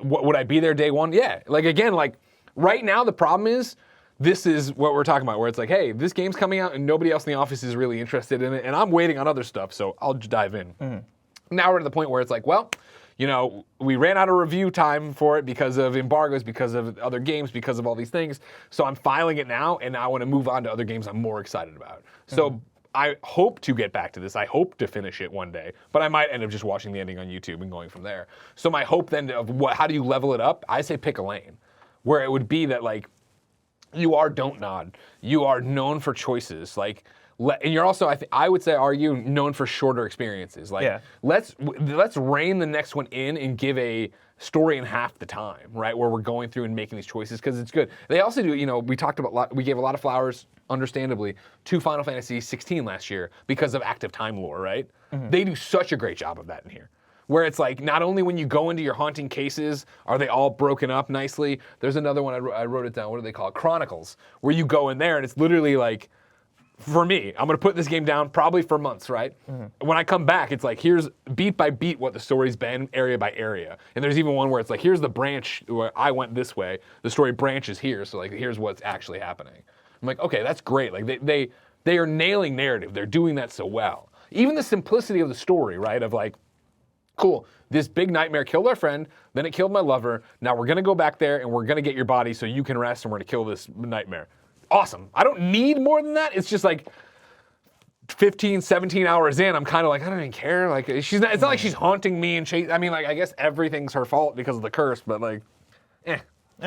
Would I be there day one? Yeah. Like, again, like, right now the problem is, this is what we're talking about, where it's like, hey, this game's coming out and nobody else in the office is really interested in it, and I'm waiting on other stuff, so I'll just dive in. Now we're to the point where it's like, well, you know, we ran out of review time for it because of embargoes, because of other games, because of all these things, so I'm filing it now, and now I want to move on to other games I'm more excited about. So I hope to get back to this. I hope to finish it one day, but I might end up just watching the ending on YouTube and going from there. So my hope then of how do you level it up? I say pick a lane, where it would be that, like, you are Don't Nod. You are known for choices. Like, and you're also, I would say, known for shorter experiences. Like, let's rein the next one in and give a story in half the time, right? Where we're going through and making these choices because it's good. They also do, you know, we gave a lot of flowers, understandably, to Final Fantasy 16 last year because of active time lore, right? They do such a great job of that in here. Where it's like, not only when you go into your haunting cases are they all broken up nicely, there's another one, I wrote it down, what do they call it? Chronicles, where you go in there and it's literally like, for me, I'm gonna put this game down probably for months, right? When I come back, it's like, here's beat by beat what the story's been, area by area. And there's even one where it's like, here's the branch where I went this way, the story branches here, so like, here's what's actually happening. I'm like, okay, that's great. Like, they are nailing narrative. They're doing that so well. Even the simplicity of the story, right? Of like, cool, this big nightmare killed our friend, then it killed my lover, now we're gonna go back there and we're gonna get your body so you can rest and we're gonna kill this nightmare. Awesome. I don't need more than that. It's just like 15, 17 hours in, I'm kind of like, I don't even care. Like, it's not like she's haunting me and I mean, like, I guess everything's her fault because of the curse, but like,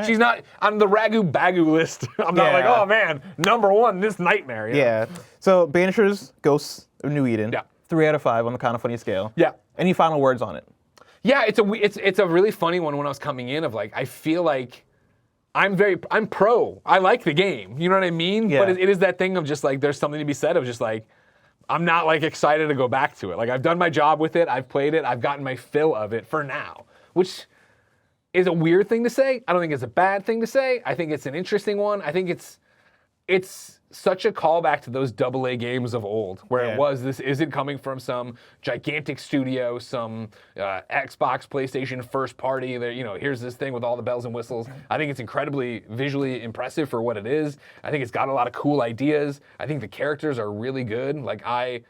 she's not on the Ragu Bagu list. I'm not like, oh man, #1, this nightmare. You know? So, Banishers, Ghosts of New Eden. 3 out of 5 on the kind of funny scale. Any final words on it? Yeah, it's a really funny one when I was coming in of like, I feel like I'm pro. I like the game. You know what I mean? But it is that thing of just like, there's something to be said of just like, I'm not like excited to go back to it. Like, I've done my job with it. I've played it. I've gotten my fill of it for now, which is a weird thing to say. I don't think it's a bad thing to say. I think it's an interesting one. I think it's such a callback to those AA games of old, where it was, this isn't coming from some gigantic studio, some Xbox, PlayStation first party. That, you know, here's this thing with all the bells and whistles. I think it's incredibly visually impressive for what it is. I think it's got a lot of cool ideas. I think the characters are really good. Like, I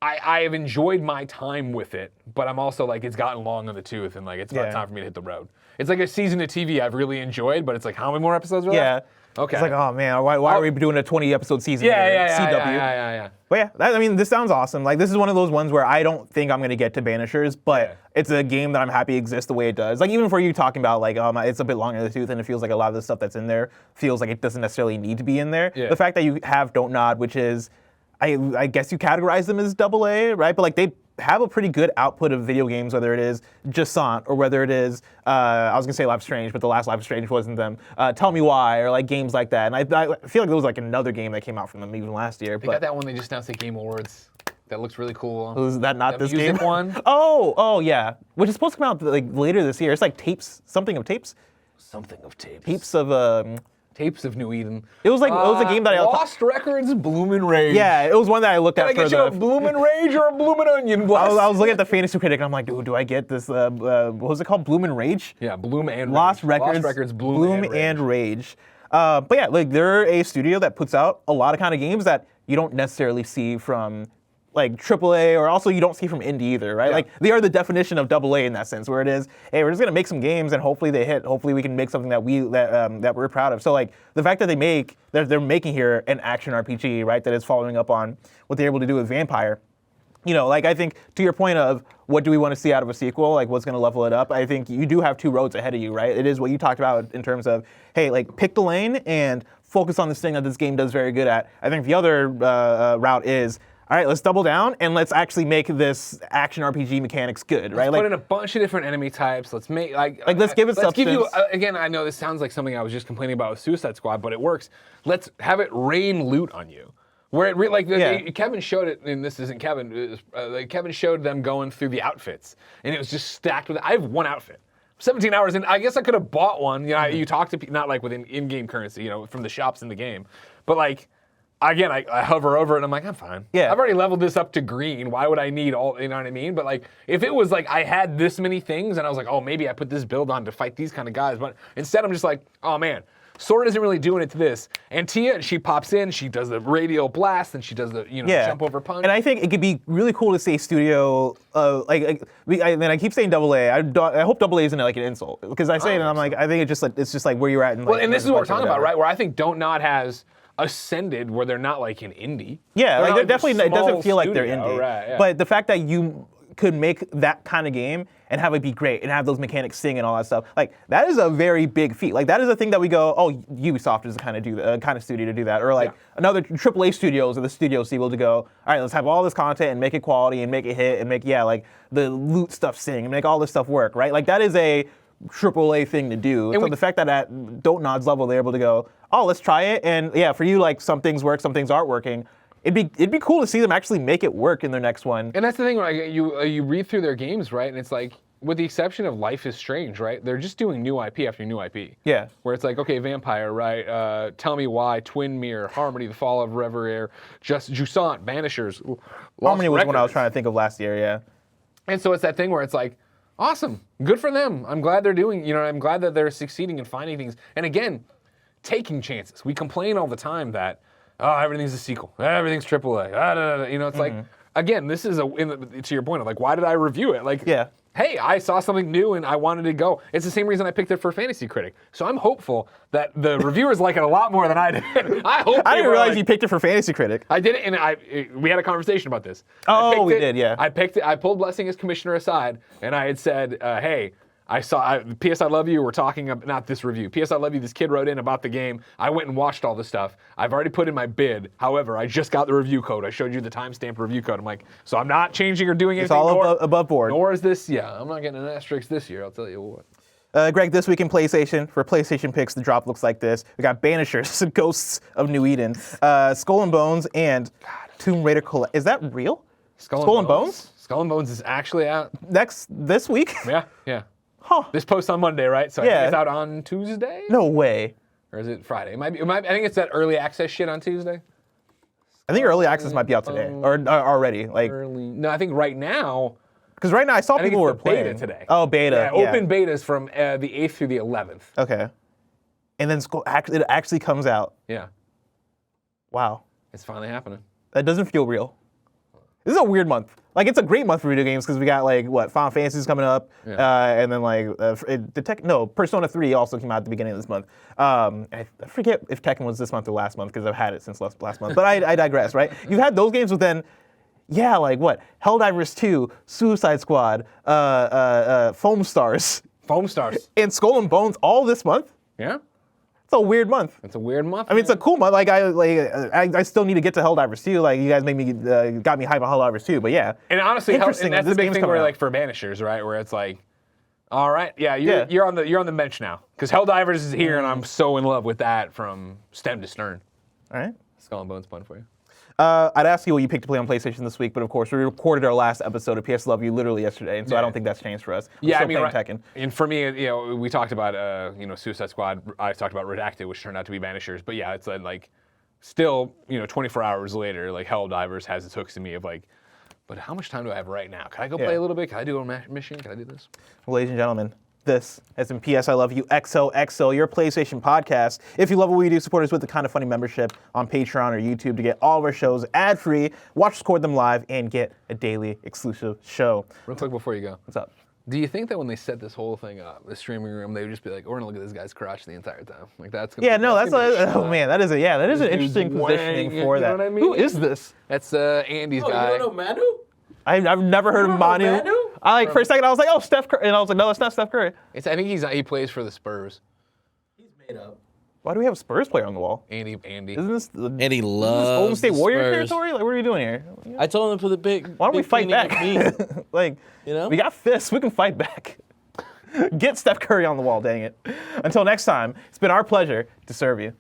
have enjoyed my time with it, but I'm also like, it's gotten long in the tooth, and like, it's about time for me to hit the road. It's like a season of TV I've really enjoyed, but it's like, how many more episodes are left? Okay. It's like, oh man, why are we doing a 20-episode season? Yeah. But yeah, I mean, this sounds awesome. Like, this is one of those ones where I don't think I'm gonna get to Banishers, but it's a game that I'm happy exists the way it does. Like, even for you talking about like, it's a bit longer in the tooth, and it feels like a lot of the stuff that's in there feels like it doesn't necessarily need to be in there. The fact that you have Don't Nod, which is, I guess you categorize them as AA, right? But like, they have a pretty good output of video games, whether it is Jasant or whether it is, I was gonna say Life is Strange, but the last Life is Strange wasn't them. Tell Me Why, or like games like that. And I feel like there was like another game that came out from them even last year. They got that one they just announced at Game Awards. That looks really cool. Is that not this music game? one? Oh, yeah. Which is supposed to come out like later this year. It's like tapes, something of tapes. Something of tapes. Tapes of Tapes of New Eden. It was like it was a game that I Lost Records, Bloomin' Rage. Yeah, it was one that I looked Can at I get for you a the. Bloomin' Rage or a Bloomin' Onion? Bless? I was looking at the Fantasy Critic and I'm like, dude, do I get this? What was it called? Bloomin' Rage? Yeah, Bloom and Lost Rage. Records. Lost Records, Bloom and Rage. But yeah, like they're a studio that puts out a lot of kind of games that you don't necessarily see from like AAA, or also you don't see from indie either, right? Yeah. Like they are the definition of AA in that sense, where it is, hey, we're just gonna make some games and hopefully they hit. Hopefully we can make something that we're proud of. So like the fact that they're making here an action RPG, right? That is following up on what they're able to do with Vampire. You know, like I think to your point of what do we want to see out of a sequel, like what's going to level it up, I think you do have two roads ahead of you, right? It is what you talked about in terms of, hey, like pick the lane and focus on this thing that this game does very good at. I think the other route is, all right, let's double down and let's actually make this action RPG mechanics good, right? Let's put in a bunch of different enemy types. Let's make let's give it Let's give you substance. again. I know this sounds like something I was just complaining about with Suicide Squad, but it works. Let's have it rain loot on you. Where it Kevin showed it, and this isn't Kevin. It was, Kevin showed them going through the outfits, and it was just stacked with. I have one outfit, 17 hours in. I guess I could have bought one. You know, you talk to people, not like with in-game currency, you know, from the shops in the game, but like. Again, I hover over it and I'm like, I'm fine. Yeah. I've already leveled this up to green. Why would I need all, you know what I mean? But like, if it was like I had this many things and I was like, oh, maybe I put this build on to fight these kind of guys. But instead, I'm just like, oh man, Sword isn't really doing it to this. And Tia, she pops in, she does the radial blast, and she does the jump over punch. And I think it could be really cool to see studio, I keep saying AA. I hope AA isn't like an insult. Because I say it and I'm like, I think it's just like where you're at. In, like, well, and this is what we're talking about, whatever. right? Where I think Don't Nod has ascended where they're not like an indie. Yeah, like not they're definitely, it doesn't small feel like they're studio. indie. Right, yeah. But the fact that you could make that kind of game and have it be great and have those mechanics sing and all that stuff, like that is a very big feat. Like that is a thing that we go, oh, Ubisoft is the kind of studio to do that, or like another AAA studios or the studios able to go, all right, let's have all this content and make it quality and make it hit and make like the loot stuff sing and make all this stuff work, right? Like that is a AAA thing to do. And so the fact that at Don't Nod's level they're able to go, oh, let's try it, and yeah, for you like some things work, some things aren't working. It'd be cool to see them actually make it work in their next one. And that's the thing, right? You read through their games, right? And it's like, with the exception of Life is Strange, right? They're just doing new IP after new IP. Yeah. Where it's like, okay, Vampire, right? Tell Me Why, Twin Mirror, Harmony, The Fall of Reverie, Just Jusant, Banishers. Harmony was one I was trying to think of last year, yeah. And so it's that thing where it's like, awesome, good for them. I'm glad they're doing, I'm glad that they're succeeding and finding things. And again, taking chances. We complain all the time that, oh, everything's a sequel. Everything's AAA. It's like, again, this is to your point of like, why did I review it? Like, hey, I saw something new and I wanted to go. It's the same reason I picked it for Fantasy Critic. So I'm hopeful that the reviewers like it a lot more than I did. I didn't realize you picked it for Fantasy Critic. I did it, and we had a conversation about this. Oh, we did, yeah. I picked it. I pulled Blessing as commissioner aside, and I had said, hey, P.S. I Love You, we're talking about, not this review. P.S. I Love You, this kid wrote in about the game. I went and watched all the stuff. I've already put in my bid. However, I just got the review code. I showed you the timestamp review code. I'm like, so I'm not changing or doing anything. It's all above board. Nor is this, I'm not getting an asterisk this year, I'll tell you what. Greg, this week in PlayStation, for PlayStation picks, the drop looks like this. We got Banishers, Ghosts of New Eden, Skull and Bones, and Tomb Raider Collect. Is that real? Skull and Bones? Skull and Bones is actually out. This week? Yeah. Huh. This post on Monday, right? So I think it's out on Tuesday? No way. Or is it Friday? I think it's that early access shit on Tuesday. I think early access might be out today, or already. Like, No, I think right now. Because right now I saw I think people were it's the beta playing today. Oh, beta. Yeah, open betas from the 8th through the 11th. Okay. And then it actually comes out. Yeah. Wow. It's finally happening. That doesn't feel real. This is a weird month. Like, it's a great month for video games because we got, like, Final Fantasy's coming up, and then, like, Persona 3 also came out at the beginning of this month. I forget if Tekken was this month or last month because I've had it since last month. But I digress, right? You've had those games, but then, Helldivers 2, Suicide Squad, Foam Stars. And Skull and Bones all this month? Yeah. It's a weird month. It's a weird month. I mean, it's a cool month. Like I still need to get to Helldivers 2. Like you guys got me hype on Helldivers 2. But yeah. And honestly, interesting. That's the big thing where out. like for Banishers, right? Where it's like, all right, you're on the bench now because Helldivers is here, and I'm so in love with that from stem to stern. All right. Skull and Bones pun for you. I'd ask you what you picked to play on PlayStation this week, but of course we recorded our last episode of PS Love You literally yesterday, and so I don't think that's changed for us. We're still playing Tekken. And for me, we talked about Suicide Squad. I talked about Redacted, which turned out to be Banishers. But yeah, it's like still 24 hours later, like Helldivers has its hooks in me of like, but how much time do I have right now? Can I go play a little bit? Can I do a mission? Can I do this? Well, ladies and gentlemen, this has been PS I Love You XOXO, your PlayStation podcast. If you love what we do, support us with the Kinda Funny membership on Patreon or YouTube to get all of our shows ad-free, watch us record them live, and get a daily exclusive show. Real quick before you go. What's up? Do you think that when they set this whole thing up, the streaming room, they would just be like, we're gonna look at this guy's crotch the entire time? Like that's gonna oh man, that is an interesting positioning for that. You know what I mean? Who is this? That's Andy's guy. You don't know Manu? I've never heard of Manu. Manu? For a second I was like, oh, Steph Curry, and I was like, no, that's not Steph Curry. I think he plays for the Spurs. He's made up. Why do we have a Spurs player on the wall? Andy. Isn't this And he loves Golden State the Warrior Spurs. territory? Like, what are we doing here? I told him to put the big. Why don't we big fight meaning back? with me. Like, You know? we got fists. We can fight back. Get Steph Curry on the wall, dang it. Until next time, it's been our pleasure to serve you.